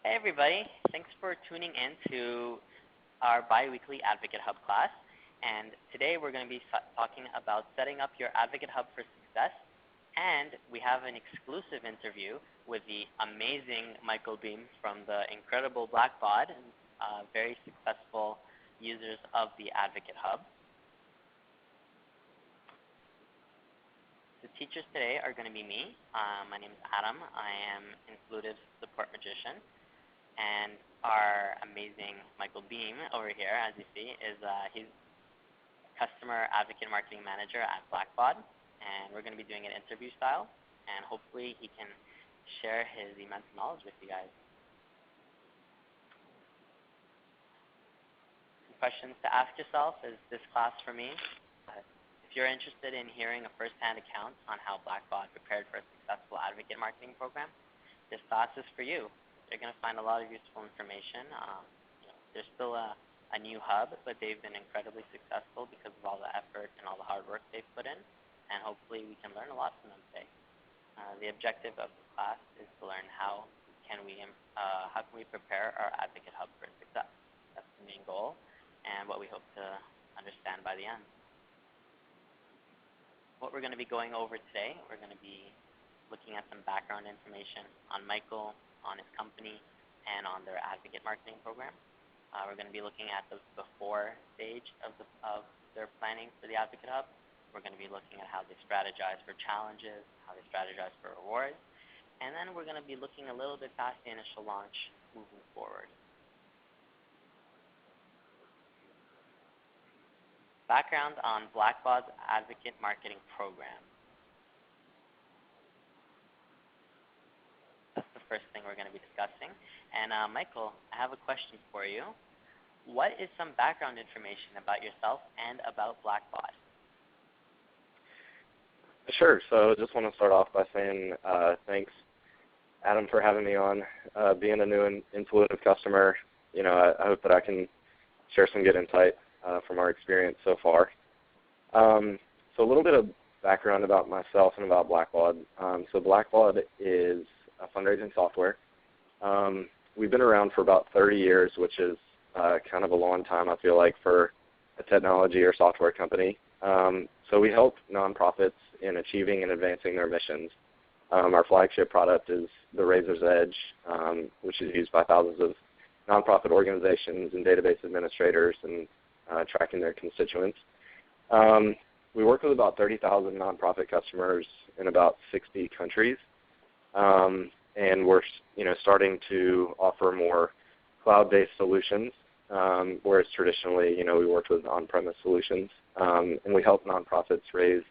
Hey everybody, thanks for tuning in to our bi-weekly AdvocateHub class. And today we're going to be talking about setting up your AdvocateHub for success. And we have an exclusive interview with the amazing Michael Beahm from the incredible Blackbaud, very successful users of the AdvocateHub. The teachers today are going to be me. My name is Adam. I am Inclusive Support Magician. And our amazing Michael Beahm over here, as you see, is he's Customer Advocate Marketing Manager at Blackbaud. And we're going to be doing it interview style. And hopefully he can share his immense knowledge with you guys. Some questions to ask yourself: is this class for me? If you're interested in hearing a first-hand account on how Blackbaud prepared for a successful advocate marketing program, this class is for you. You're going to find a lot of useful information. They're still a new hub, but they've been incredibly successful because of all the effort and all the hard work they've put in, and hopefully we can learn a lot from them today. The objective of the class is to learn how can we prepare our Advocate Hub for success. That's the main goal, and what we hope to understand by the end. What we're going to be going over today, we're going to be looking at some background information on Michael, on his company, and on their advocate marketing program. We're going to be looking at the before stage of their planning for the Advocate Hub. We're going to be looking at how they strategize for challenges, how they strategize for rewards, and then we're going to be looking a little bit past the initial launch moving forward. Background on Blackbaud's advocate marketing program. That's the first thing we're going to be discussing. And Michael, I have a question for you. What is some background information about yourself and about Blackbaud? Sure. So I just want to start off by saying thanks, Adam, for having me on. Being a new and intuitive customer, I hope that I can share some good insight from our experience so far. So a little bit of background about myself and about Blackbaud. So Blackbaud is a fundraising software. We've been around for about 30 years, which is kind of a long time, I feel like, for a technology or software company. So we help nonprofits in achieving and advancing their missions. Our flagship product is the Razor's Edge, which is used by thousands of nonprofit organizations and database administrators and tracking their constituents. We work with about 30,000 nonprofit customers in about 60 countries. And we're starting to offer more cloud-based solutions, whereas traditionally we worked with on-premise solutions. And we help nonprofits raise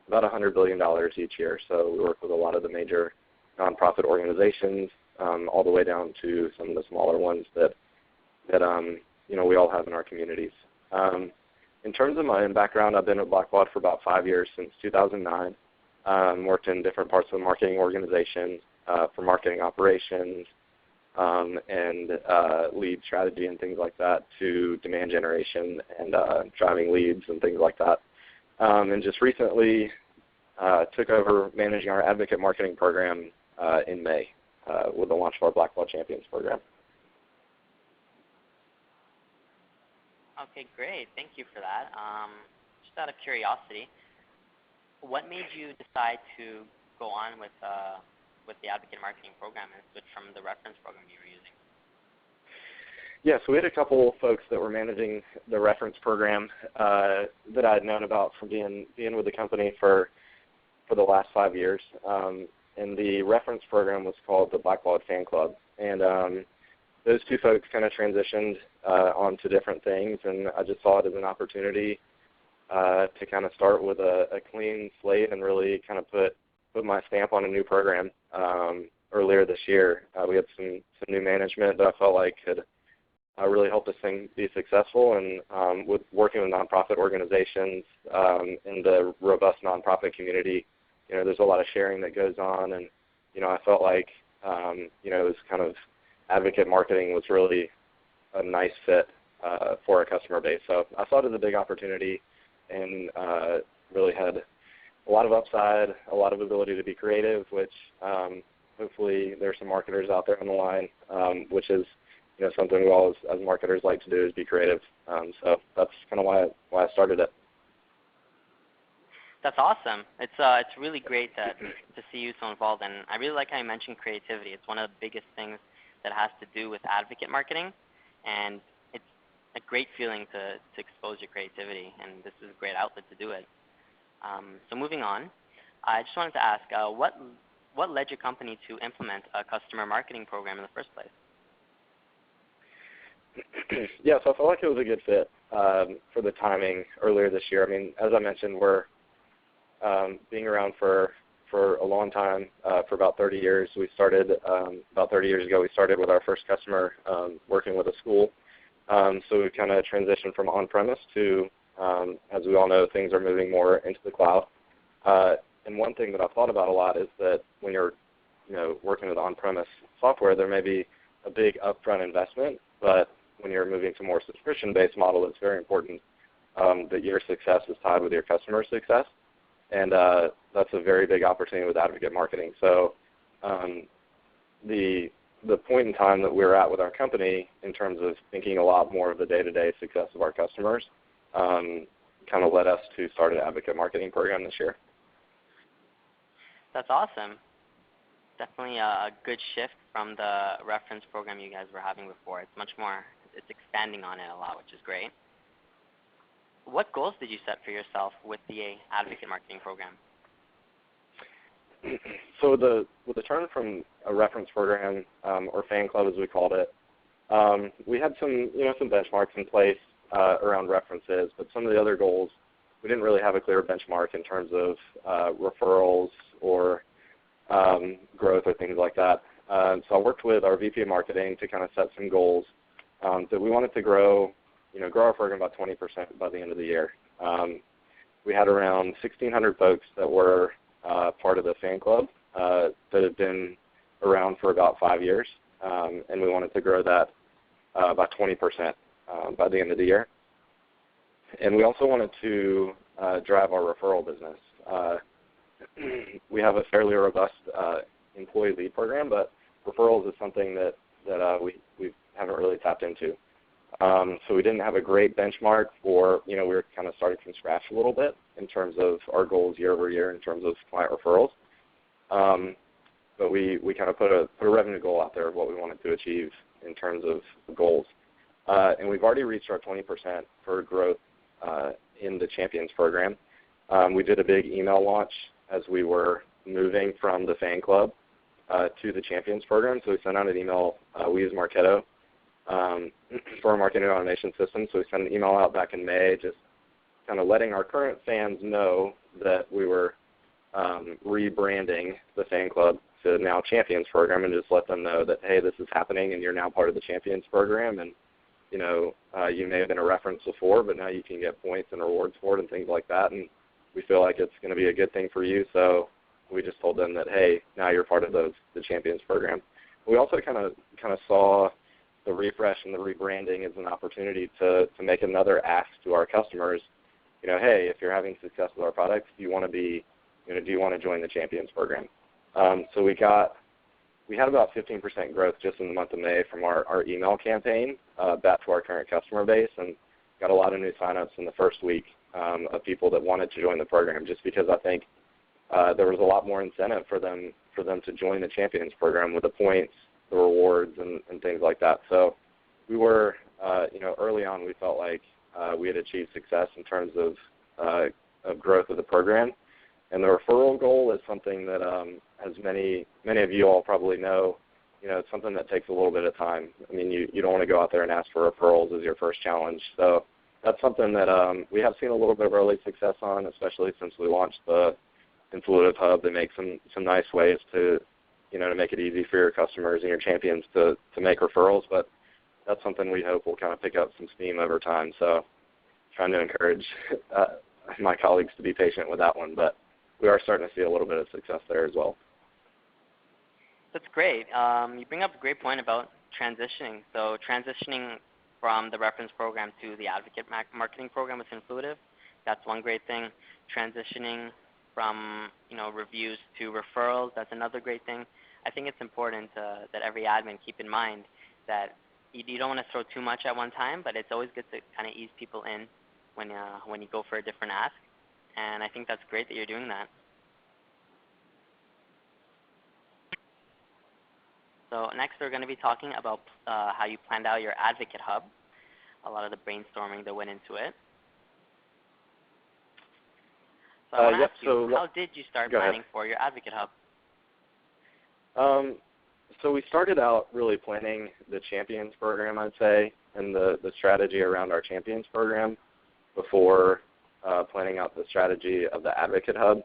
about $100 billion each year. So we work with a lot of the major nonprofit organizations, all the way down to some of the smaller ones that we all have in our communities. In terms of my own background, I've been at Blackbaud for about 5 years, since 2009. Worked in different parts of the marketing organization, for marketing operations, and lead strategy and things like that, to demand generation and driving leads and things like that. And just recently took over managing our advocate marketing program in May with the launch of our Blackbaud Champions program. Okay, great. Thank you for that. Just out of curiosity, what made you decide to go on with the advocate marketing program and switch from the reference program you were using? Yeah, so we had a couple folks that were managing the reference program that I had known about from being with the company for the last 5 years. And the reference program was called the Blackbaud Fan Club. And those two folks kind of transitioned onto different things, and I just saw it as an opportunity to kind of start with a clean slate and really kind of put my stamp on a new program. Earlier this year, we had some new management that I felt like could really help this thing be successful. And with working with nonprofit organizations in the robust nonprofit community, there's a lot of sharing that goes on, and I felt like it was kind of advocate marketing was really a nice fit for our customer base. So I saw it as a big opportunity, and really had a lot of upside, a lot of ability to be creative, which hopefully there's some marketers out there on the line, which is something we all as marketers like to do is be creative. So that's kind of why I started it. That's awesome. It's really great to see you so involved, and I really like how you mentioned creativity. It's one of the biggest things that has to do with advocate marketing, and it's a great feeling to expose your creativity, and this is a great outlet to do it. So moving on, I just wanted to ask, what led your company to implement a customer marketing program in the first place? Yeah, so I felt like it was a good fit for the timing earlier this year. I mean, as I mentioned, we're being around for a long time, for about 30 years. We started about 30 years ago. We started with our first customer working with a school. So we kind of transitioned from on-premise to, as we all know, things are moving more into the cloud. And one thing that I've thought about a lot is that when you're working with on-premise software, there may be a big upfront investment, but when you're moving to a more subscription-based model, it's very important that your success is tied with your customer success. And that's a very big opportunity with advocate marketing. So the point in time that we're at with our company in terms of thinking a lot more of the day-to-day success of our customers kind of led us to start an advocate marketing program this year. That's awesome. Definitely a good shift from the reference program you guys were having before. It's much more, it's expanding on it a lot, which is great. What goals did you set for yourself with the advocate marketing program? So with the turn from a reference program or fan club as we called it, we had some benchmarks in place around references, but some of the other goals we didn't really have a clear benchmark in terms of referrals or growth or things like that. So I worked with our VP of marketing to kind of set some goals that we wanted to grow our program about 20% by the end of the year. We had around 1,600 folks that were part of the fan club that had been around for about 5 years, and we wanted to grow that about 20% by the end of the year. And we also wanted to drive our referral business. We have a fairly robust employee lead program, but referrals is something that we haven't really tapped into. So we didn't have a great benchmark for, we were kind of starting from scratch a little bit in terms of our goals year over year in terms of client referrals. But we kind of put a revenue goal out there of what we wanted to achieve in terms of goals. And we've already reached our 20% for growth in the Champions program. We did a big email launch as we were moving from the fan club to the Champions program. So we sent out an email. We use Marketo for our marketing automation system. So we sent an email out back in May just kind of letting our current fans know that we were rebranding the fan club to now Champions program, and just let them know that, hey, this is happening and you're now part of the Champions program, and you may have been a reference before, but now you can get points and rewards for it and things like that, and we feel like it's going to be a good thing for you. So we just told them that, hey, now you're part of the Champions program. We also kind of saw the refresh and the rebranding as an opportunity to make another ask to our customers. Hey, if you're having success with our products, do you want to join the Champions program? So we had about 15% growth just in the month of May from our email campaign back to our current customer base, and got a lot of new signups in the first week of people that wanted to join the program, just because I think there was a lot more incentive for them to join the Champions program with the points, the rewards, and things like that. So we were, early on we felt like we had achieved success in terms of growth of the program. And the referral goal is something that, as many of you all probably know, it's something that takes a little bit of time. I mean, you don't want to go out there and ask for referrals as your first challenge. So that's something that we have seen a little bit of early success on, especially since we launched the AdvocateHub. They make some nice ways to make it easy for your customers and your champions to make referrals. But that's something we hope will kind of pick up some steam over time. So trying to encourage my colleagues to be patient with that one. But we are starting to see a little bit of success there as well. That's great. You bring up a great point about transitioning. So transitioning from the reference program to the advocate marketing program with Influitive, that's one great thing. Transitioning from reviews to referrals, that's another great thing. I think it's important that every admin keep in mind that you don't want to throw too much at one time, but it's always good to kind of ease people in when you go for a different ask. And I think that's great that you're doing that. So next we're going to be talking about how you planned out your AdvocateHub, a lot of the brainstorming that went into it. So I want to ask you, how did you start planning for your AdvocateHub? So we started out really planning the Champions program, I'd say, and the strategy around our Champions program before planning out the strategy of the AdvocateHub.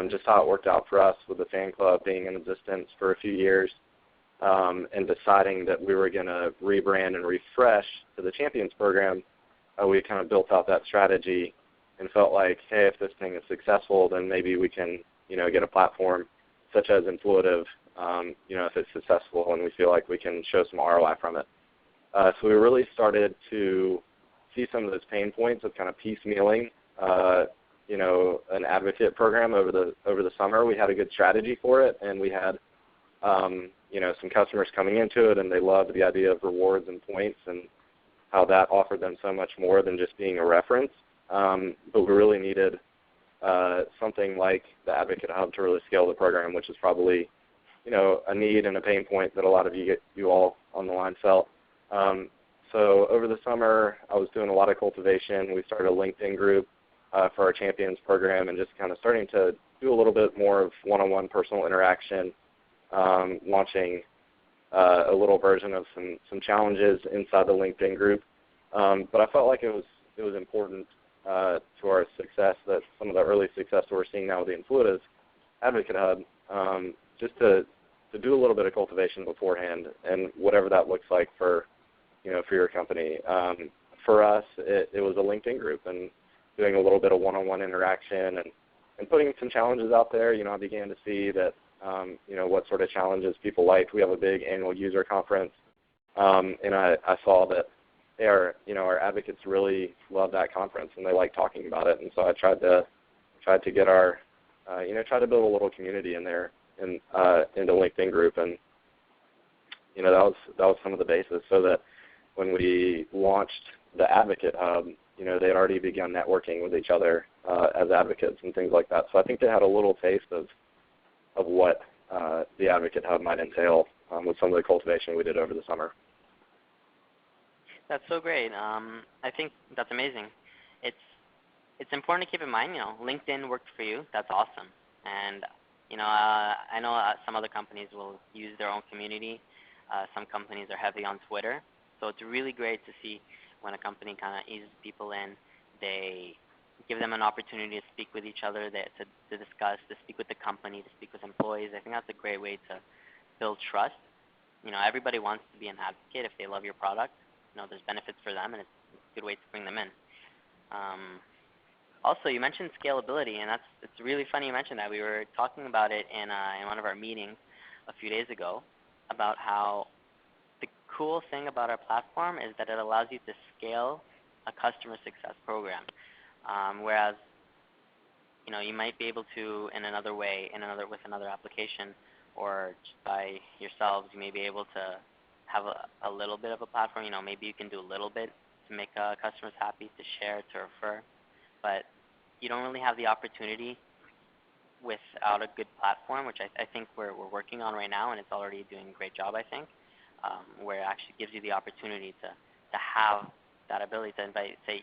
Just how it worked out for us with the fan club being in existence for a few years, and deciding that we were going to rebrand and refresh to the Champions program. We kind of built out that strategy and felt like, hey, if this thing is successful, then maybe we can, get a platform such as Influitive, if it's successful and we feel like we can show some ROI from it. So we really started to see some of those pain points of kind of piecemealing, an advocate program over the summer. We had a good strategy for it, and we had, some customers coming into it, and they loved the idea of rewards and points and how that offered them so much more than just being a reference. But we really needed something like the AdvocateHub to really scale the program, which is probably, a need and a pain point that a lot of you all on the line felt. So over the summer, I was doing a lot of cultivation. We started a LinkedIn group for our Champions program, and just kind of starting to do a little bit more of one-on-one personal interaction, launching a little version of some challenges inside the LinkedIn group. But I felt like it was important to our success, that some of the early success that we're seeing now with the Influitive AdvocateHub, just to do a little bit of cultivation beforehand, and whatever that looks like for your company. For us, it was a LinkedIn group, and doing a little bit of one-on-one interaction and putting some challenges out there. I began to see that, what sort of challenges people liked. We have a big annual user conference, and I saw that our advocates really love that conference, and they like talking about it. And so I tried to get our, try to build a little community in there, in the LinkedIn group, and that was some of the basis, so that when we launched the AdvocateHub, they had already begun networking with each other as advocates and things like that. So I think they had a little taste of what the AdvocateHub might entail with some of the cultivation we did over the summer. That's so great. I think that's amazing. It's important to keep in mind, LinkedIn worked for you. That's awesome. And I know some other companies will use their own community. Some companies are heavy on Twitter. So it's really great to see when a company kind of eases people in. They give them an opportunity to speak with each other, to discuss, to speak with the company, to speak with employees. I think that's a great way to build trust. Everybody wants to be an advocate if they love your product. There's benefits for them, and it's a good way to bring them in. Also, you mentioned scalability, and it's really funny you mentioned that. We were talking about it in one of our meetings a few days ago, about how the cool thing about our platform is that it allows you to scale a customer success program, whereas you might be able to in another way, with another application, or just by yourselves, you may be able to have a little bit of a platform. Maybe you can do a little bit to make customers happy, to share, to refer, but you don't really have the opportunity without a good platform, which I think we're working on right now, and it's already doing a great job, I think, where it actually gives you the opportunity to have that ability to invite, say,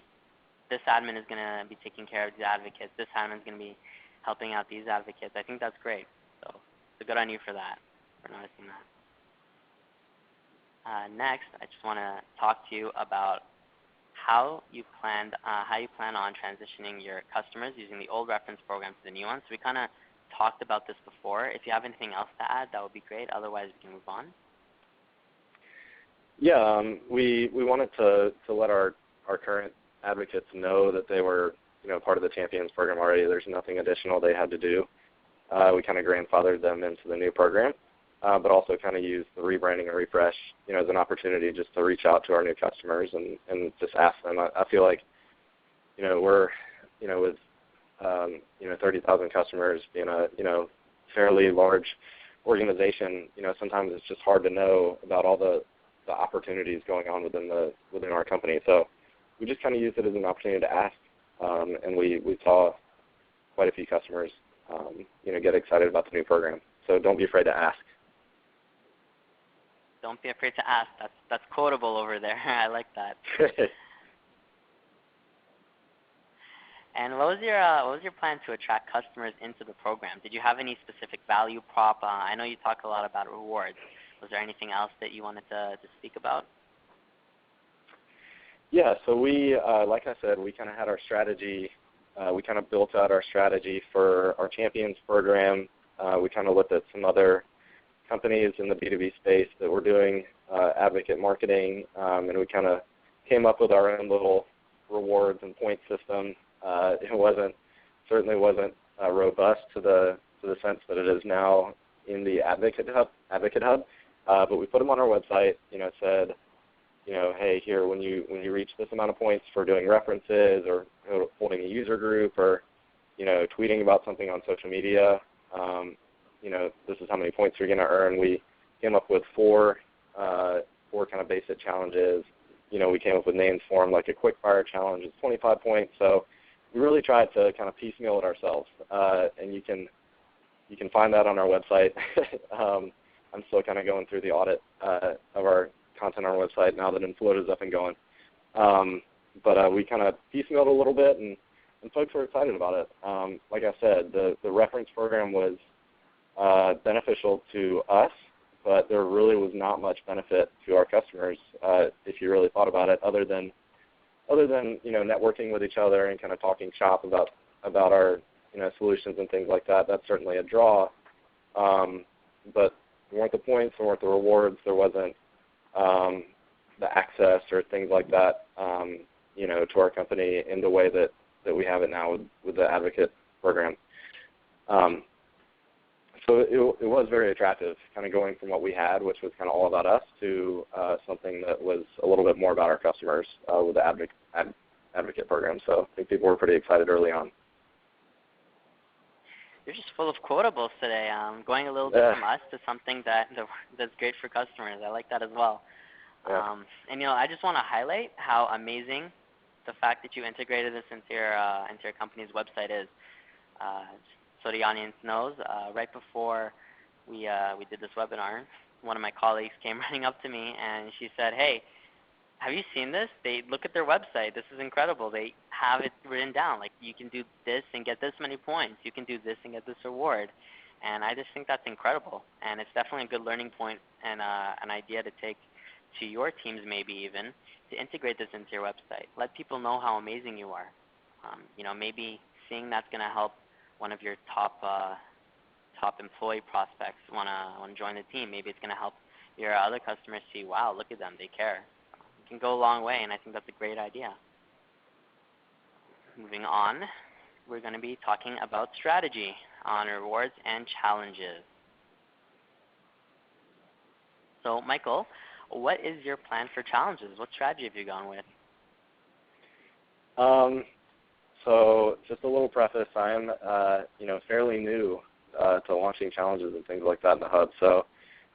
this admin is going to be taking care of these advocates, this admin is going to be helping out these advocates. I think that's great. So good on you for that, for noticing that. Next, I just want to talk to you about how you plan on transitioning your customers using the old reference program to the new one. So we kind of talked about this before. If you have anything else to add, that would be great. Otherwise, we can move on. Yeah, we wanted to let our current advocates know that they were part of the Champions program already. There's nothing additional they had to do. We kind of grandfathered them into the new program, but also kind of used the rebranding and refresh as an opportunity just to reach out to our new customers and just ask them. I feel like we're with 30,000 customers being a fairly large organization, sometimes it's just hard to know about all the opportunities going on within our company. So we just kind of used it as an opportunity to ask, and we saw quite a few customers, get excited about the new program. So don't be afraid to ask. Don't be afraid to ask. That's quotable over there. I like that. And what was your plan to attract customers into the program? Did you have any specific value prop? I know you talked a lot about rewards. Was there anything else that you wanted to speak about? Yeah, so we, like I said, we kind of had our strategy. We kind of built out our strategy for our Champions program. We kind of looked at some other companies in the B2B space that were doing advocate marketing, and we kind of came up with our own little rewards and point system. It certainly wasn't robust to the sense that it is now in the AdvocateHub. But we put them on our website. Said, hey, here when you reach this amount of points for doing references or holding a user group or tweeting about something on social media, this is how many points you're going to earn. We came up with four kind of basic challenges. We came up with names for them, like a quick fire challenge is 25 points. So we really tried to kind of piecemeal it ourselves, and you can find that on our website. I'm still kind of going through the audit of our content on our website now that Infloat is up and going. But we kind of piecemealed a little bit, and folks were excited about it. Like I said, the reference program was beneficial to us, but there really was not much benefit to our customers if you really thought about it, other than networking with each other and kind of talking shop about our solutions and things like that. That's certainly a draw, but there weren't the points, there weren't the rewards, there wasn't the access or things like that to our company in the way that we have it now with the Advocate program. So it was very attractive, kind of going from what we had, which was kind of all about us, to something that was a little bit more about our customers with the Advocate program. So I think people were pretty excited early on. You're just full of quotables today. Going a little bit from us to something that's great for customers. I like that as well. Yeah. And I just want to highlight how amazing the fact that you integrated this into your company's website is. So the audience knows, right before we did this webinar, one of my colleagues came running up to me and she said, "Hey, have you seen this? Look at their website. This is incredible. They have it written down. Like, you can do this and get this many points. You can do this and get this reward." And I just think that's incredible. And it's definitely a good learning point and an idea to take to your teams, maybe even, to integrate this into your website. Let people know how amazing you are. Maybe seeing that's going to help one of your top employee prospects want to join the team. Maybe it's going to help your other customers see, wow, look at them, they care. It can go a long way, and I think that's a great idea. Moving on, we're going to be talking about strategy on rewards and challenges. So, Michael, what is your plan for challenges? What strategy have you gone with? So just a little preface, I am fairly new to launching challenges and things like that in the hub. So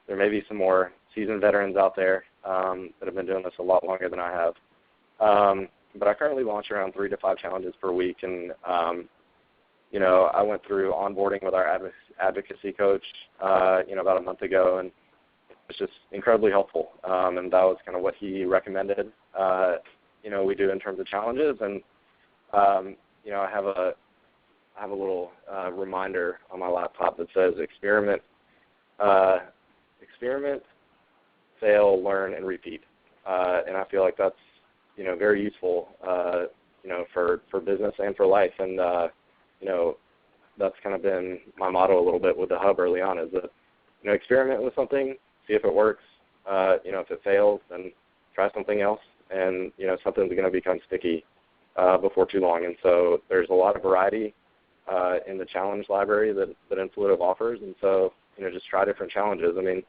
there may be some more seasoned veterans out there that have been doing this a lot longer than I have. But I currently launch around 3 to 5 challenges per week, and I went through onboarding with our advocacy coach about a month ago, and it's just incredibly helpful. And that was kind of what he recommended we do in terms of challenges. And I have a little reminder on my laptop that says experiment, fail, learn, and repeat. And I feel like that's very useful for business and for life. And that's kind of been my motto a little bit with the hub early on, is that experiment with something, see if it works. If it fails, then try something else, and something's going to become sticky before too long. And so there's a lot of variety in the challenge library that Infloat offers, and so just try different challenges. I mean,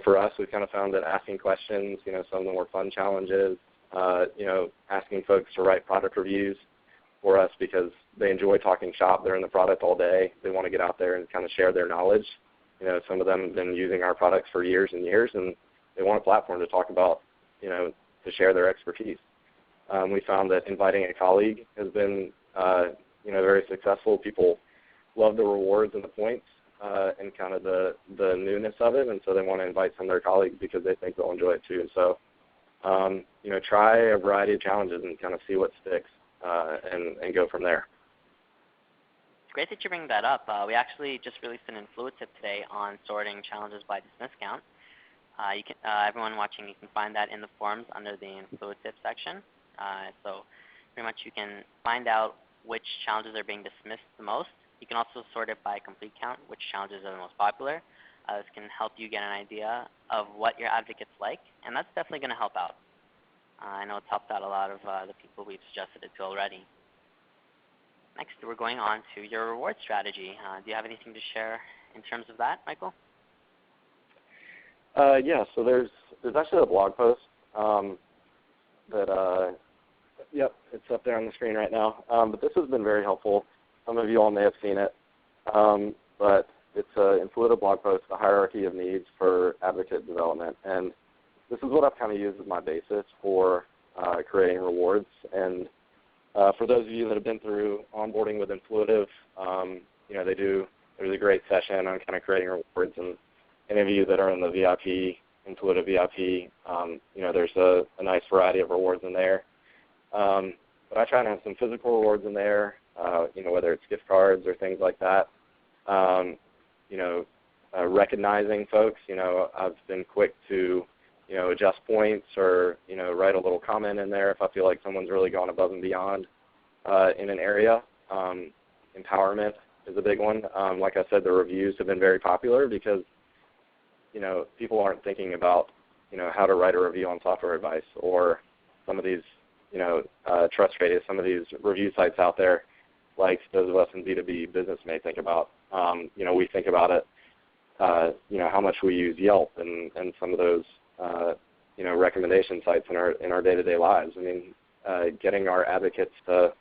for us, we've kind of found that asking questions, some of the more fun challenges, asking folks to write product reviews for us because they enjoy talking shop. They're in the product all day. They want to get out there and kind of share their knowledge. some of them have been using our products for years and years, and they want a platform to talk about, to share their expertise. We found that inviting a colleague has been, very successful. People love the rewards and the points and kind of the newness of it, and so they want to invite some of their colleagues because they think they'll enjoy it too. So, try a variety of challenges and kind of see what sticks and go from there. It's great that you bring that up. We actually just released an Influid tip today on sorting challenges by dismiss count. Everyone watching, you can find that in the forums under the Influid tip section. So pretty much you can find out which challenges are being dismissed the most. You can also sort it by complete count, which challenges are the most popular. This can help you get an idea of what your advocates like, and that's definitely going to help out. I know it's helped out a lot of the people we've suggested it to already. Next, we're going on to your reward strategy. Do you have anything to share in terms of that, Michael? Yeah, so there's actually a blog post yep, it's up there on the screen right now. But this has been very helpful. Some of you all may have seen it, but it's an Influid blog post, The Hierarchy of Needs for Advocate Development. And this is what I've kind of used as my basis for creating rewards. And for those of you that have been through onboarding with Influitive, there's a great session on kind of creating rewards. And any of you that are in the VIP, Influitive VIP, there's a nice variety of rewards in there. But I try to have some physical rewards in there, whether it's gift cards or things like that. Recognizing folks, I've been quick to, adjust points or, write a little comment in there if I feel like someone's really gone above and beyond in an area. Empowerment is a big one. Like I said, the reviews have been very popular because, people aren't thinking about, how to write a review on software advice or some of these, Trust Radius, some of these review sites out there, like those of us in B2B business may think about. We think about it, how much we use Yelp and some of those, recommendation sites in our day-to-day lives. I mean, getting our advocates to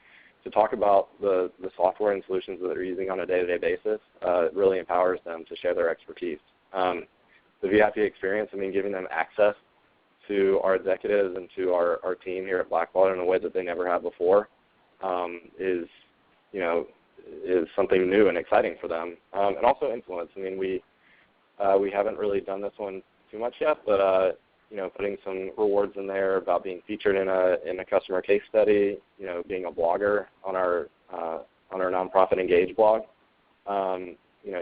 talk about the software and solutions that they're using on a day-to-day basis really empowers them to share their expertise. The VIP experience, giving them access to our executives and to our team here at Blackbaud in a way that they never have before is something new and exciting for them. And also influence. We haven't really done this one too much yet, but putting some rewards in there about being featured in a customer case study, being a blogger on our nonprofit Engage blog.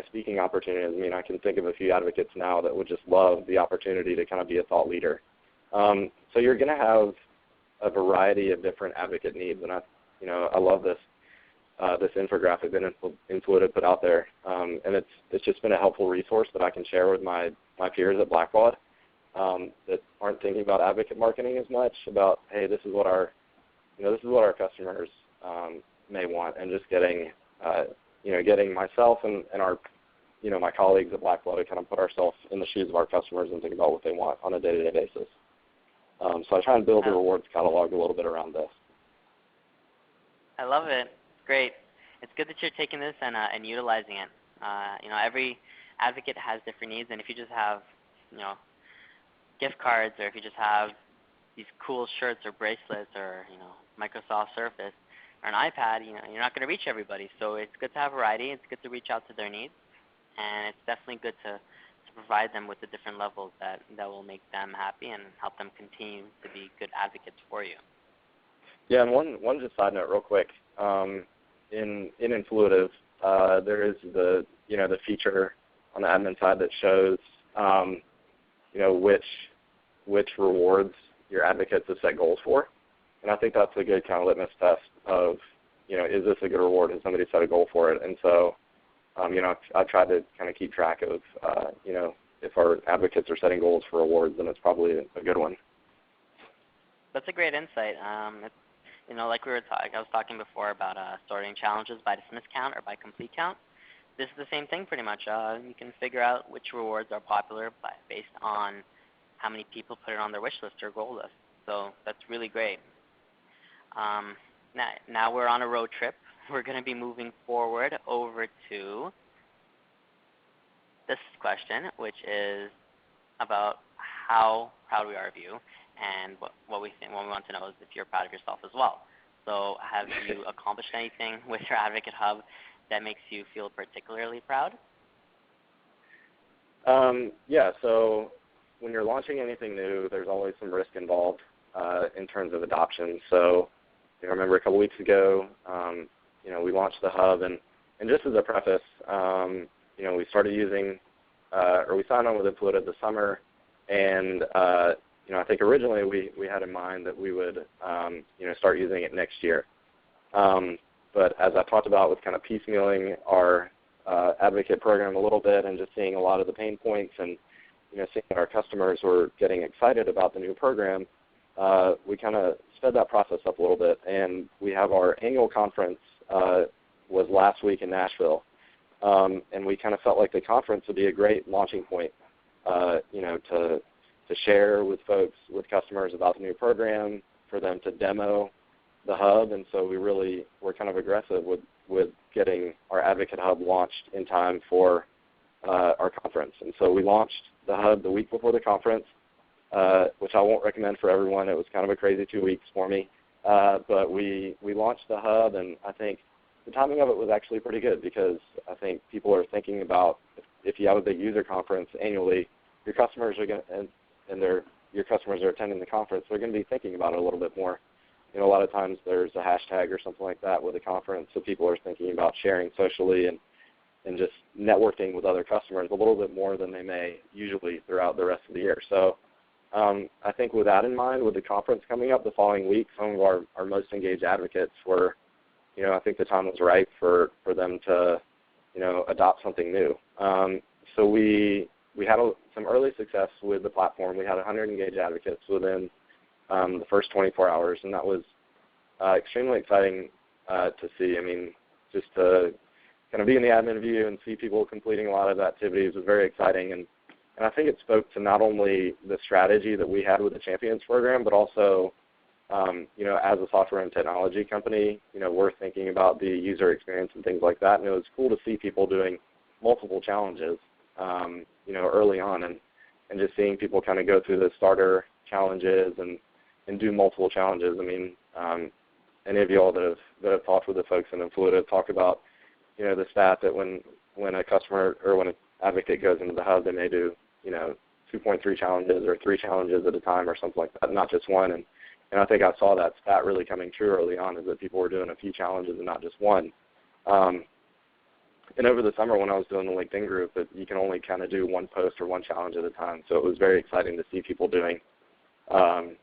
Speaking opportunities. I can think of a few advocates now that would just love the opportunity to kind of be a thought leader. So you're going to have a variety of different advocate needs, and I love this infographic that Influid put out there, and it's just been a helpful resource that I can share with my peers at Blackbaud that aren't thinking about advocate marketing as much. About, hey, this is what our customers may want, and just getting myself and our my colleagues at Blackbaud to kind of put ourselves in the shoes of our customers and think about what they want on a day-to-day basis. So I try and build the rewards catalog a little bit around this. I love it. Great. It's good that you're taking this and utilizing it. Every advocate has different needs, and if you just have, gift cards, or if you just have these cool shirts or bracelets or, Microsoft Surface or an iPad, you're not going to reach everybody. So it's good to have variety. It's good to reach out to their needs, and it's definitely good to provide them with the different levels that will make them happy and help them continue to be good advocates for you. Yeah, and one just side note real quick. In Influitive, there is the feature on the admin side that shows which rewards your advocates have set goals for. And I think that's a good kind of litmus test of, is this a good reward? Has somebody set a goal for it? And so, I've tried to kind of keep track of, if our advocates are setting goals for rewards, then it's probably a good one. That's a great insight. Like I was talking before about sorting challenges by dismiss count or by complete count. This is the same thing pretty much. You can figure out which rewards are popular based on how many people put it on their wish list or goal list. So that's really great. Now we're on a road trip. We're going to be moving forward over to this question, which is about how proud we are of you, and what we want to know is if you're proud of yourself as well. So have you accomplished anything with your Advocate Hub that makes you feel particularly proud? Yeah, so when you're launching anything new, there's always some risk involved in terms of adoption. So I remember a couple weeks ago, we launched the hub, and just as a preface, we started using, or we signed on with Intuitive this summer, and I think originally we had in mind that we would start using it next year. But as I talked about with kind of piecemealing our advocate program a little bit and just seeing a lot of the pain points and seeing that our customers were getting excited about the new program, we kind of sped that process up a little bit, and we have our annual conference was last week in Nashville, and we kind of felt like the conference would be a great launching point, to share with folks, with customers about the new program, for them to demo the hub, and so we really were kind of aggressive with getting our Advocate Hub launched in time for our conference. And so we launched the hub the week before the conference, which I won't recommend for everyone. It was kind of a crazy 2 weeks for me. But we launched the hub, and I think the timing of it was actually pretty good, because I think people are thinking about, if you have a big user conference annually, your customers are going to, your customers are attending the conference, they're going to be thinking about it a little bit more. A lot of times there's a hashtag or something like that with a conference, so people are thinking about sharing socially and just networking with other customers a little bit more than they may usually throughout the rest of the year. So I think with that in mind, with the conference coming up the following week, some of our most engaged advocates were, I think the time was right for them to, adopt something new. So we had some early success with the platform. We had 100 engaged advocates within the first 24 hours, and that was extremely exciting to see. I mean, just to kind of be in the admin view and see people completing a lot of activities was very exciting, and I think it spoke to not only the strategy that we had with the Champions program, but also, as a software and technology company, we're thinking about the user experience and things like that, and it was cool to see people doing multiple challenges, early on, and just seeing people kind of go through the starter challenges and do multiple challenges. I mean, any of you all that have talked with the folks in Influid have talked about, the stat that when a customer or when an advocate goes into the hub, they may do, 2.3 challenges or 3 challenges at a time or something like that, not just one. And I think I saw that stat really coming true early on, is that people were doing a few challenges and not just one. And over the summer when I was doing the LinkedIn group, that you can only kind of do one post or one challenge at a time. So it was very exciting to see people doing, kind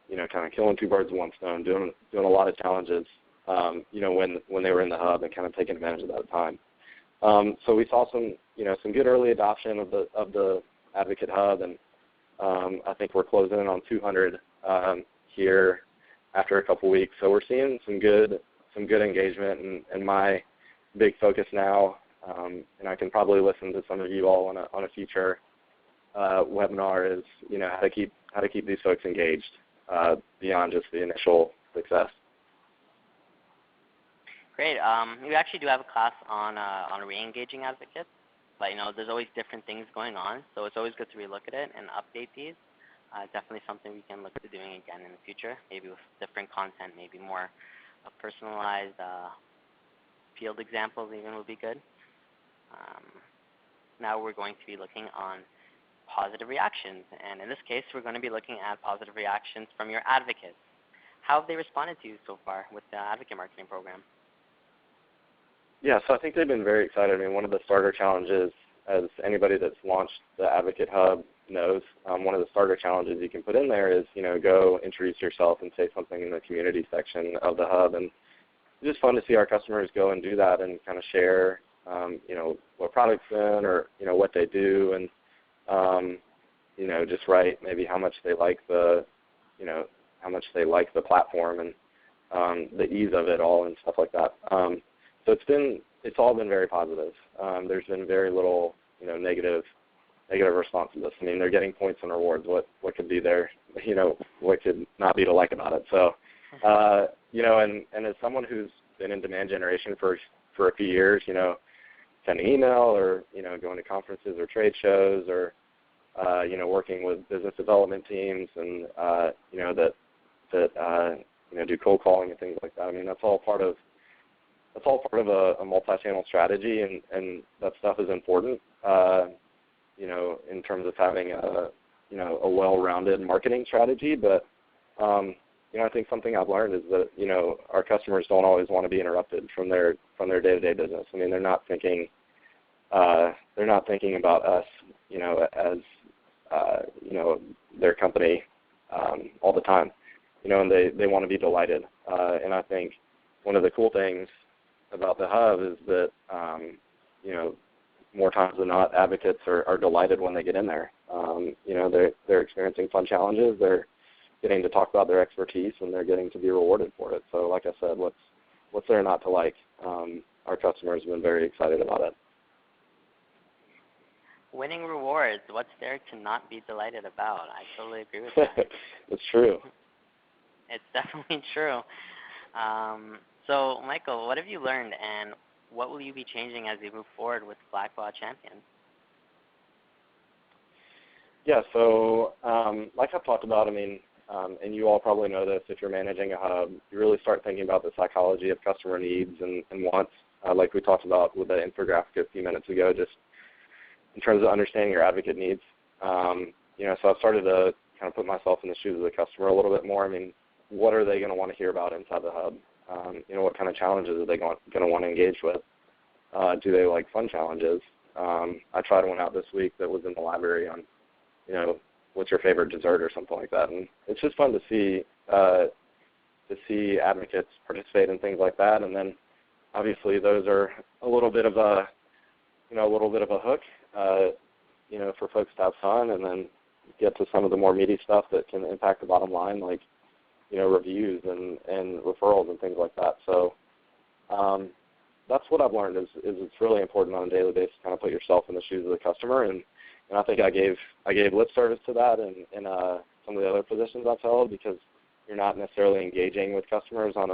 of killing two birds with one stone, doing a lot of challenges, when they were in the hub, and kind of taking advantage of that time. So we saw some good early adoption of the Advocate Hub, and I think we're closing in on 200 here after a couple weeks. So we're seeing some good engagement, and my big focus now, and I can probably listen to some of you all on a future webinar, is how to keep these folks engaged beyond just the initial success. Great. We actually do have a class on re-engaging advocates, but there's always different things going on, so it's always good to relook at it and update these. Definitely something we can look to doing again in the future, maybe with different content, maybe more personalized field examples even would be good. Now we're going to be looking on positive reactions, and in this case we're going to be looking at positive reactions from your advocates. How have they responded to you so far with the advocate marketing program? Yeah, so I think they've been very excited. I mean, one of the starter challenges, as anybody that's launched the Advocate Hub knows, one of the starter challenges you can put in there is, go introduce yourself and say something in the community section of the hub. And it's just fun to see our customers go and do that and kind of share, what products in, or, what they do, and, just write maybe how much they like the platform and the ease of it all and stuff like that. So it's all been very positive. There's been very little, negative response to this. I mean, they're getting points and rewards. What could be there? What could not be to like about it? So, and as someone who's been in demand generation for a few years, sending email or, going to conferences or trade shows or, working with business development teams and, that do cold calling and things like that. I mean, that's all part of a multi-channel strategy, and that stuff is important, in terms of having a well-rounded marketing strategy. But, I think something I've learned is that, our customers don't always want to be interrupted from their day-to-day business. I mean, they're not thinking about us, as, their company all the time, and they want to be delighted. And I think one of the cool things about the hub is that, more times than not, advocates are delighted when they get in there. They're experiencing fun challenges. They're getting to talk about their expertise, and they're getting to be rewarded for it. So, like I said, what's there not to like? Our customers have been very excited about it. Winning rewards. What's there to not be delighted about? I totally agree with that. It's true. It's definitely true. So, Michael, what have you learned, and what will you be changing as you move forward with Blackbaud Champions? Yeah, so like I've talked about, I mean, and you all probably know this, if you're managing a hub, you really start thinking about the psychology of customer needs and wants, like we talked about with the infographic a few minutes ago, just in terms of understanding your advocate needs. So I've started to kind of put myself in the shoes of the customer a little bit more. I mean, what are they going to want to hear about inside the hub? What kind of challenges are they going to want to engage with? Do they like fun challenges? I tried one out this week that was in the library on, what's your favorite dessert or something like that. And it's just fun to see advocates participate in things like that. And then obviously those are a little bit of a hook, for folks to have fun, and then get to some of the more meaty stuff that can impact the bottom line, like, reviews and referrals and things like that. So that's what I've learned is it's really important on a daily basis to kind of put yourself in the shoes of the customer. And I think I gave lip service to that in some of the other positions I've held, because you're not necessarily engaging with customers on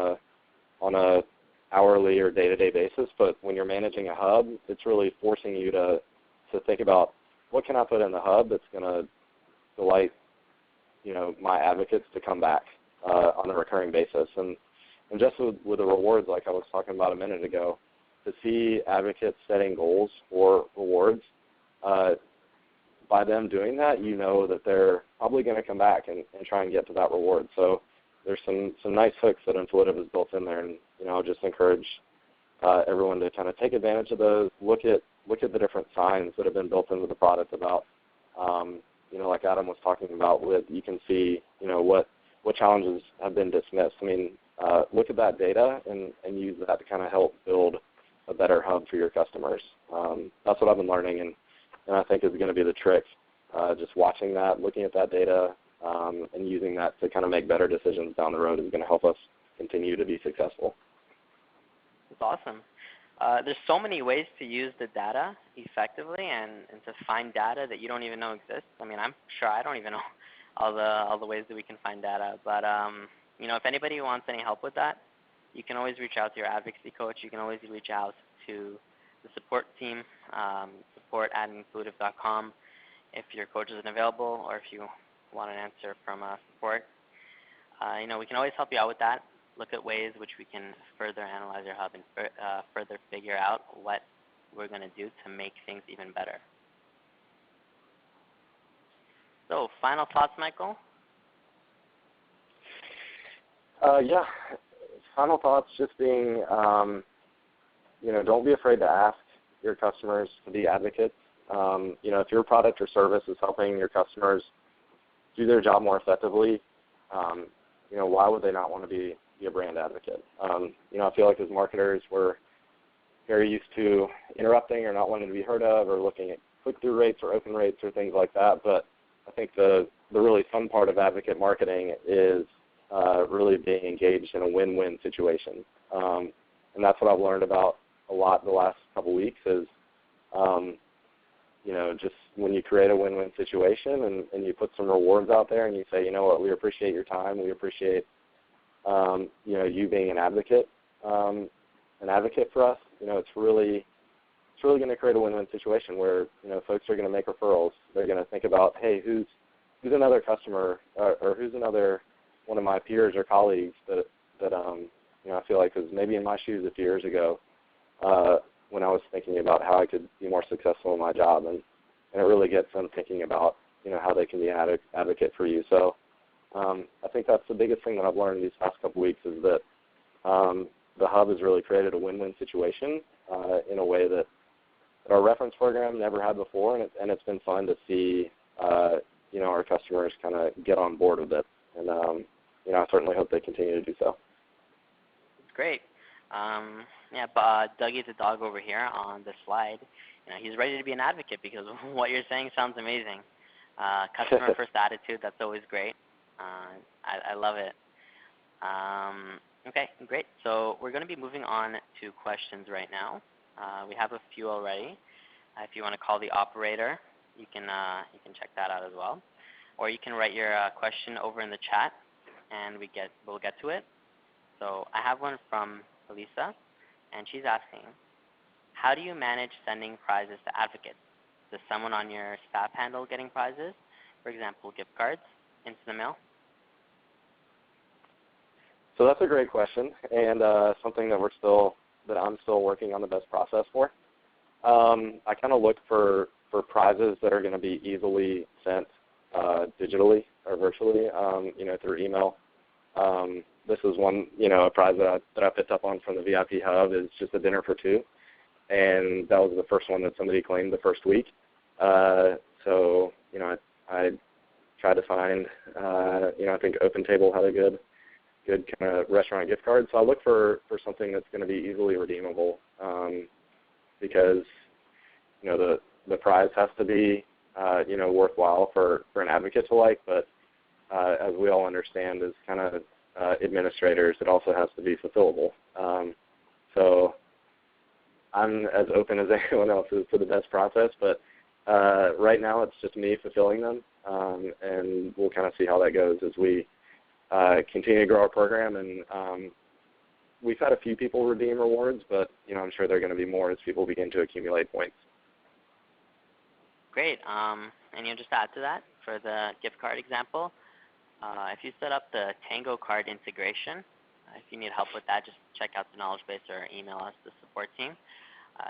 a hourly or day-to-day basis. But when you're managing a hub, it's really forcing you to think about, what can I put in the hub that's going to delight, my advocates to come back on a recurring basis. And just with the rewards, like I was talking about a minute ago, to see advocates setting goals for rewards, by them doing that, that they're probably going to come back and try and get to that reward. So there's some nice hooks that Intuitive has built in there, and I'll just encourage everyone to kind of take advantage of those. Look at the different signs that have been built into the product about, like Adam was talking about, you can see what challenges have been dismissed. I mean, look at that data and use that to kind of help build a better hub for your customers. That's what I've been learning, and I think is going to be the trick. Just watching that, looking at that data, and using that to kind of make better decisions down the road is going to help us continue to be successful. That's awesome. There's so many ways to use the data effectively and to find data that you don't even know exists. I mean, I'm sure I don't even know all the ways that we can find data. But, if anybody wants any help with that, you can always reach out to your advocacy coach. You can always reach out to the support team, support@intuitive.com, if your coach isn't available, or if you want an answer from support. We can always help you out with that. Look at ways which we can further analyze your hub and further figure out what we're going to do to make things even better. So, final thoughts, Michael? Yeah. Final thoughts just being, don't be afraid to ask your customers to be advocates. If your product or service is helping your customers do their job more effectively, why would they not want to be a brand advocate? I feel like as marketers, we're very used to interrupting or not wanting to be heard of, or looking at click-through rates or open rates or things like that. But I think the really fun part of advocate marketing is really being engaged in a win-win situation. And that's what I've learned about a lot the last couple weeks is, just when you create a win-win situation and you put some rewards out there and you say, we appreciate your time, we appreciate, you being an advocate for us, it's really it's really going to create a win-win situation where, you know, folks are going to make referrals. They're going to think about, hey, who's another customer or who's another one of my peers or colleagues that you know, I feel like was maybe in my shoes a few years ago when I was thinking about how I could be more successful in my job, and it really gets them thinking about, you know, how they can be an advocate for you. So I think that's the biggest thing that I've learned these past couple weeks is that the Hub has really created a win-win situation in a way that our reference program never had before, and it's been fun to see, you know, our customers kind of get on board with it. And, you know, I certainly hope they continue to do so. Great. Yeah, Dougie the dog over here on the slide, you know, he's ready to be an advocate because what you're saying sounds amazing. Customer first attitude, that's always great. I love it. Okay, great. So we're going to be moving on to questions right now. We have a few already. If you want to call the operator, you can check that out as well, or you can write your question over in the chat, and we'll get to it. So I have one from Elisa, and she's asking, how do you manage sending prizes to advocates? Does someone on your staff handle getting prizes, for example, gift cards, into the mail? So that's a great question, and something that I'm still working on the best process for. I kind of look for prizes that are going to be easily sent digitally or virtually, you know, through email. This is one, you know, a prize that I picked up on from the VIP Hub is just a dinner for two, and that was the first one that somebody claimed the first week. So, you know, I tried to find, you know, I think Open Table had a good kind of restaurant gift card. So I look for something that's going to be easily redeemable because, you know, the prize has to be, you know, worthwhile for an advocate to like, but as we all understand as kind of administrators, it also has to be fulfillable. So I'm as open as anyone else is to the best process, but right now it's just me fulfilling them, and we'll kind of see how that goes as we continue to grow our program. And we've had a few people redeem rewards, but, you know, I'm sure there are going to be more as people begin to accumulate points. Great. And you know, just to add to that, for the gift card example, if you set up the Tango card integration, if you need help with that, just check out the knowledge base or email us, the support team.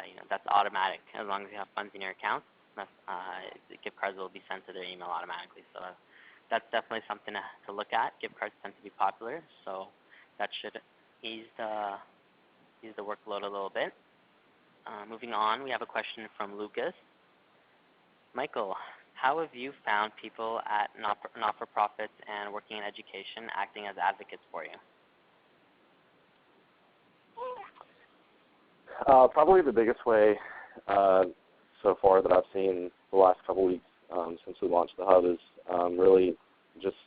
You know, that's automatic. As long as you have funds in your account, the gift cards will be sent to their email automatically. So that's definitely something to look at. Gift cards tend to be popular, so that should ease the workload a little bit. Moving on, we have a question from Lucas. Michael, how have you found people at not-for-profits and working in education acting as advocates for you? Probably the biggest way so far that I've seen the last couple weeks since we launched the Hub is really just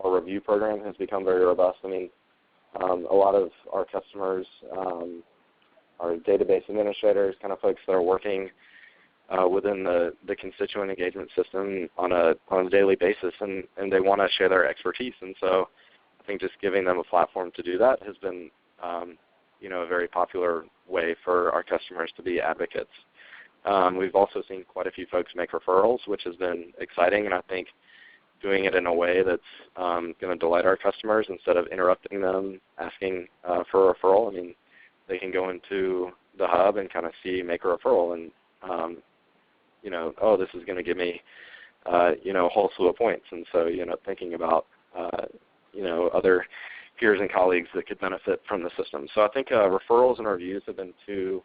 our review program has become very robust. I mean, a lot of our customers, our database administrators, kind of folks that are working within the constituent engagement system on a daily basis, and they want to share their expertise. And so I think just giving them a platform to do that has been, you know, a very popular way for our customers to be advocates. We've also seen quite a few folks make referrals, which has been exciting, and I think doing it in a way that's going to delight our customers instead of interrupting them asking for a referral. I mean, they can go into the Hub and kind of see make a referral and, you know, oh, this is going to give me, you know, a whole slew of points. And so, you know, thinking about, you know, other peers and colleagues that could benefit from the system. So I think referrals and reviews have been two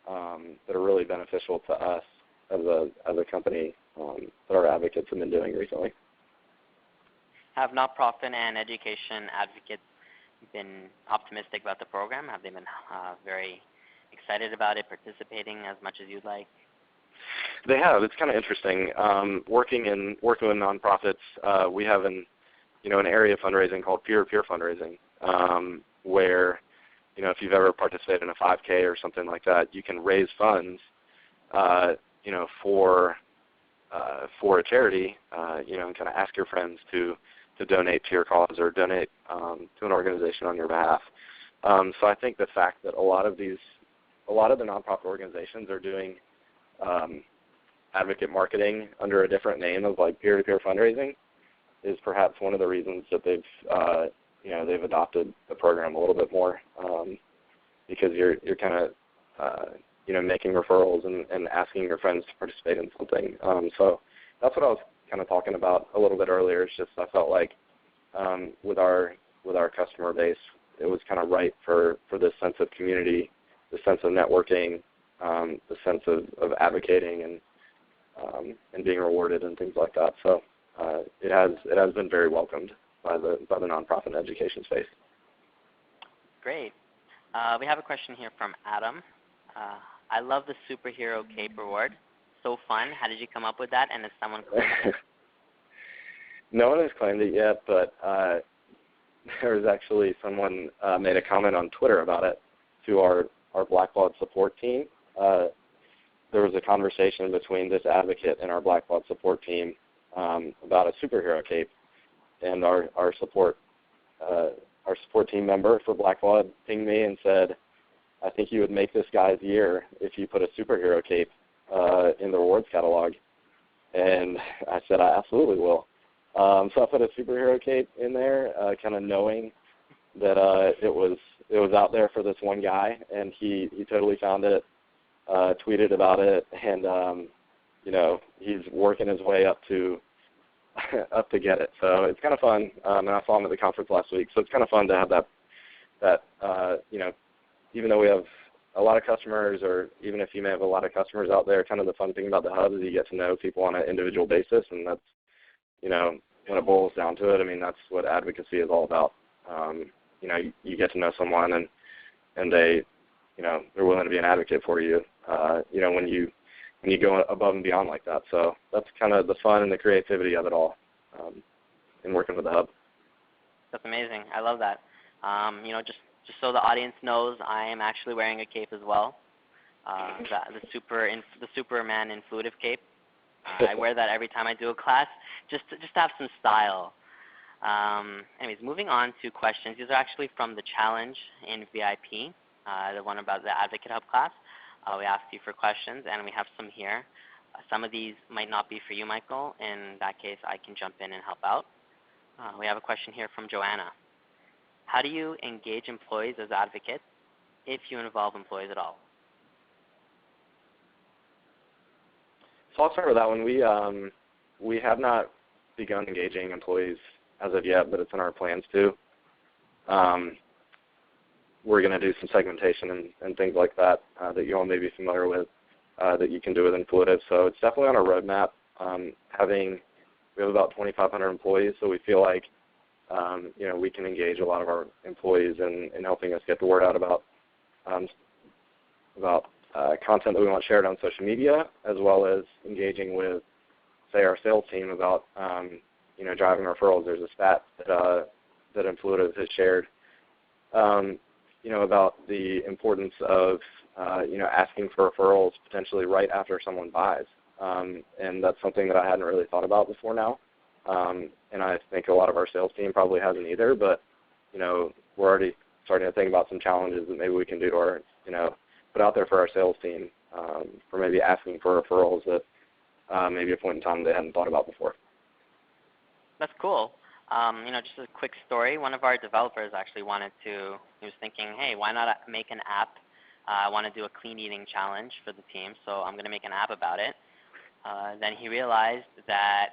that are really beneficial to us as a company that our advocates have been doing recently. Have nonprofit and education advocates been optimistic about the program? Have they been very excited about it, participating as much as you'd like? They have. It's kind of interesting. Working with nonprofits, we have an area of fundraising called peer-to-peer fundraising, where, you know, if you've ever participated in a 5K or something like that, you can raise funds, you know, for a charity, you know, and kind of ask your friends to donate to your cause or donate to an organization on your behalf. So I think the fact that a lot of these a lot of the nonprofit organizations are doing advocate marketing under a different name of like peer-to-peer fundraising is perhaps one of the reasons that they've adopted the program a little bit more, because you're kind of making referrals and asking your friends to participate in something. So that's what I was kind of talking about a little bit earlier. It's just I felt like with our customer base, it was kind of right for this sense of community, the sense of networking, the sense of advocating and being rewarded and things like that. So it has been very welcomed by the nonprofit and education space. Great. We have a question here from Adam. I love the superhero cape reward. So fun. How did you come up with that? And is someone claimed it? No one has claimed it yet, but there was actually someone made a comment on Twitter about it to our Blackbaud support team. There was a conversation between this advocate and our Blackbaud support team about a superhero cape, and our support team member for Blackbaud pinged me and said, "I think you would make this guy's year if you put a superhero cape in the rewards catalog." And I said, "I absolutely will." So I put a superhero cape in there, kind of knowing that it was out there for this one guy, and he totally found it, tweeted about it, and he's working his way up to get it. So it's kind of fun, and I saw him at the conference last week. So it's kind of fun to have that even though we have a lot of customers, or even if you may have a lot of customers out there, kind of the fun thing about the hub is you get to know people on an individual basis, and that's, when it boils down to it, I mean, that's what advocacy is all about. You get to know someone, and they, they're willing to be an advocate for you, when you go above and beyond like that. So that's kind of the fun and the creativity of it all in working with the hub. That's amazing. I love that. Just so the audience knows, I am actually wearing a cape as well. The Superman influitive cape. I wear that every time I do a class, just to have some style. Anyways, moving on to questions. These are actually from the challenge in VIP, the one about the AdvocateHub class. We asked you for questions, and we have some here. Some of these might not be for you, Michael. In that case, I can jump in and help out. We have a question here from Joanna. How do you engage employees as advocates, if you involve employees at all? So I'll start with that one. We have not begun engaging employees as of yet, but it's in our plans to. We're going to do some segmentation and things like that that you all may be familiar with that you can do with Influitive. So it's definitely on our roadmap. We have about 2,500 employees, so we feel like we can engage a lot of our employees in helping us get the word out about content that we want shared on social media, as well as engaging with, say, our sales team about driving referrals. There's a stat that Influitive has shared about the importance of asking for referrals potentially right after someone buys, and that's something that I hadn't really thought about before now. And I think a lot of our sales team probably hasn't either, but, we're already starting to think about some challenges that maybe we can do or, put out there for our sales team for maybe asking for referrals that maybe a point in time they hadn't thought about before. That's cool. Just a quick story. One of our developers actually he was thinking, hey, why not make an app? I want to do a clean eating challenge for the team, so I'm going to make an app about it. Then he realized that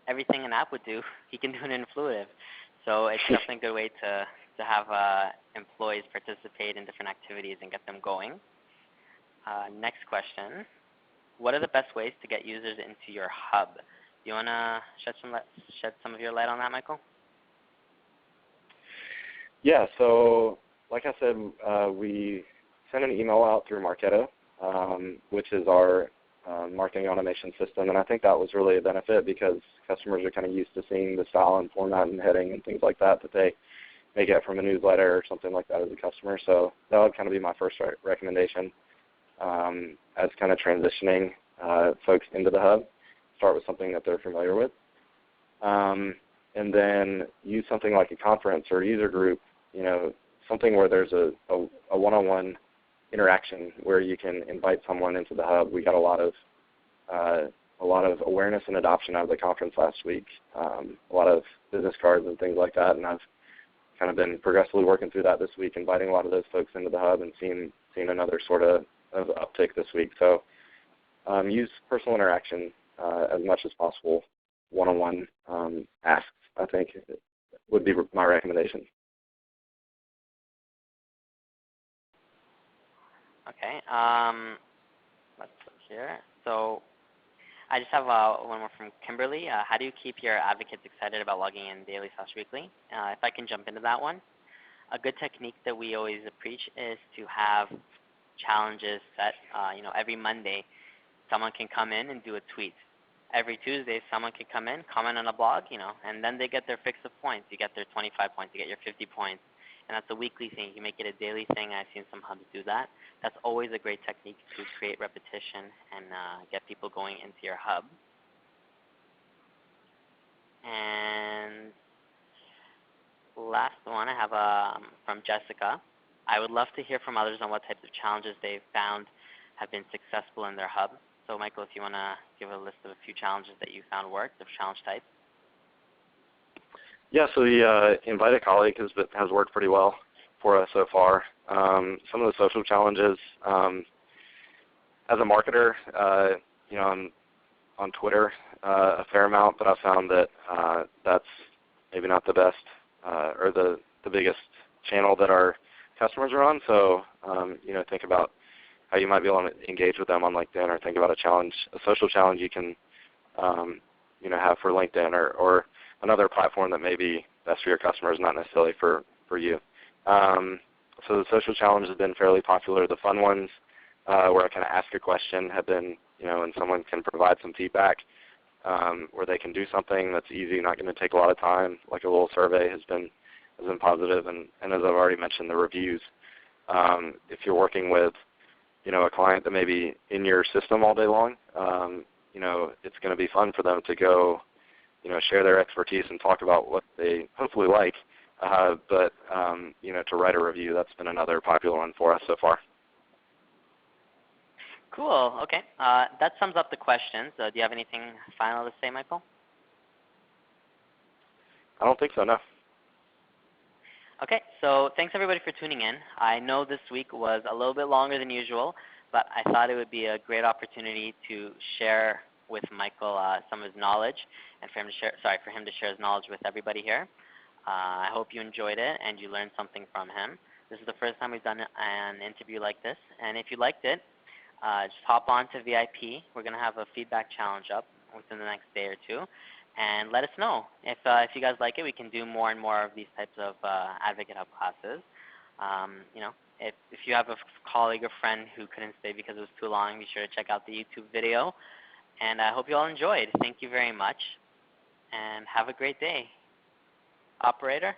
everything an app would do, he can do it in Influitive. So it's definitely a good way to have employees participate in different activities and get them going. Next question. What are the best ways to get users into your hub? Do you want to shed some of your light on that, Michael? Yeah, so like I said, we sent an email out through Marketo, which is our marketing automation system, and I think that was really a benefit because customers are kind of used to seeing the style and format and heading and things like that they may get from a newsletter or something like that as a customer. So that would kind of be my first recommendation as kind of transitioning folks into the hub. Start with something that they're familiar with, and then use something like a conference or a user group, something where there's a one-on-one interaction where you can invite someone into the hub. We got a lot of awareness and adoption out of the conference last week, a lot of business cards and things like that, and I've kind of been progressively working through that this week, inviting a lot of those folks into the hub and seeing another sort of uptick this week. So use personal interaction as much as possible. One-on-one asks, I think, would be my recommendation. Okay. Let's look here. So I just have one more from Kimberly. How do you keep your advocates excited about logging in daily/weekly? If I can jump into that one. A good technique that we always preach is to have challenges set. Every Monday, someone can come in and do a tweet. Every Tuesday, someone can come in, comment on a blog, and then they get their fix of points. You get their 25 points, you get your 50 points. And that's a weekly thing. You make it a daily thing. I've seen some hubs do that. That's always a great technique to create repetition and get people going into your hub. And last one I have from Jessica. I would love to hear from others on what types of challenges they've found have been successful in their hub. So Michael, if you want to give a list of a few challenges that you found worked, of challenge types. Yeah, so the invite a colleague has worked pretty well for us so far. Some of the social challenges, as a marketer, I'm on Twitter a fair amount, but I found that that's maybe not the best or the biggest channel that our customers are on. So think about how you might be able to engage with them on LinkedIn, or think about a social challenge you can have for LinkedIn or another platform that may be best for your customers, not necessarily for you. So the social challenges have been fairly popular. The fun ones where I kind of ask a question have been, and someone can provide some feedback, where they can do something that's easy, not going to take a lot of time, like a little survey has been positive. And as I've already mentioned, the reviews. If you're working with a client that may be in your system all day long, it's going to be fun for them to go share their expertise and talk about what they hopefully like, but to write a review, that's been another popular one for us so far. Cool. Okay. That sums up the questions. Do you have anything final to say, Michael? I don't think so, no. Okay, so thanks everybody for tuning in. I know this week was a little bit longer than usual, but I thought it would be a great opportunity to share with Michael some of his knowledge, and for him to share his knowledge with everybody here. I hope you enjoyed it and you learned something from him. This is the first time we've done an interview like this, and if you liked it, just hop on to VIP. We're going to have a feedback challenge up within the next day or two, and let us know. If you guys like it, we can do more and more of these types of AdvocateHub classes. If you have a colleague or friend who couldn't stay because it was too long, be sure to check out the YouTube video. And I hope you all enjoyed. Thank you very much, and have a great day. Operator?